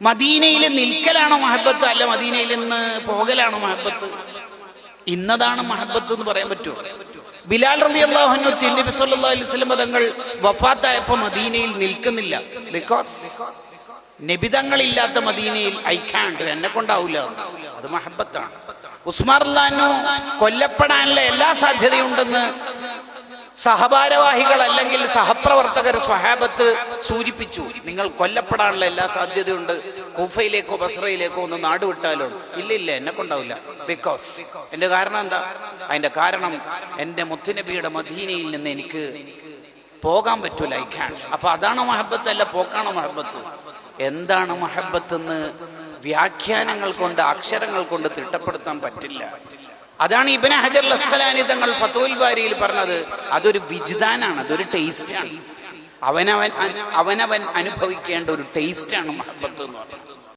മദീനയിൽ നിൽക്കലാണോ മഹബത്ത്, അല്ല മദീനയിൽ നിന്ന് പോകലാണോ മഹബത്ത്? ഇന്നതാണ് മഹബത്ത് എന്ന് പറയാൻ പറ്റുമോ? ബിലാൽ റളിയല്ലാഹു അൻഹു നബി സല്ലല്ലാഹു അലൈഹി വസല്ലം തങ്ങൾ വഫാത്തായപ്പോൾ മദീനയിൽ നിൽക്കുന്നില്ല. ബിക്കോസ് നബിതങ്ങളില്ലാത്ത മദീനയിൽ എന്നെ കൊണ്ടാവില്ല. അത് മഹബത്താണ്. ഉസ്മാൻ റളിയല്ലാഹു അൻഹു കൊല്ലപ്പെടാനുള്ള എല്ലാ സാധ്യതയുണ്ടെന്ന് സഹഭാരവാഹികൾ അല്ലെങ്കിൽ സഹപ്രവർത്തകർ സ്വഹാബത്ത് സൂചിപ്പിച്ചു. നിങ്ങൾ കൊല്ലപ്പെടാനുള്ള എല്ലാ സാധ്യതയുണ്ട്, കൂഫയിലേക്കോ ബസ്രയിലേക്കോ ഒന്ന് നാട് വിട്ടാലോ? ഇല്ല, എന്നെ കൊണ്ടാവില്ല. ബിക്കോസ് എന്റെ കാരണം എന്താ? അതിന്റെ കാരണം എന്റെ മുത്തുനബിയുടെ മദീനയിൽ നിന്ന് എനിക്ക് പോകാൻ പറ്റൂല. അപ്പൊ അതാണോ മഹബത്ത്, അല്ല പോക്കാണോ മഹബത്ത്? എന്താണ് മഹബത്ത് എന്ന് വ്യാഖ്യാനങ്ങൾ കൊണ്ട്, അക്ഷരങ്ങൾ കൊണ്ട് തിട്ടപ്പെടുത്താൻ പറ്റില്ല. അതാണ് ഇബ്നു ഹജർ അൽ അസ്ഖലാനി തങ്ങൾ ഫത്ഹുൽ ബാരിയിൽ പറഞ്ഞത്. അതൊരു വിജ്ദാനാണ്, അതൊരു ടേസ്റ്റാണ്. അവനവൻ അനുഭവിക്കേണ്ട ഒരു ടേസ്റ്റാണ് മഹബത്ത് എന്ന് പറയുന്നത്.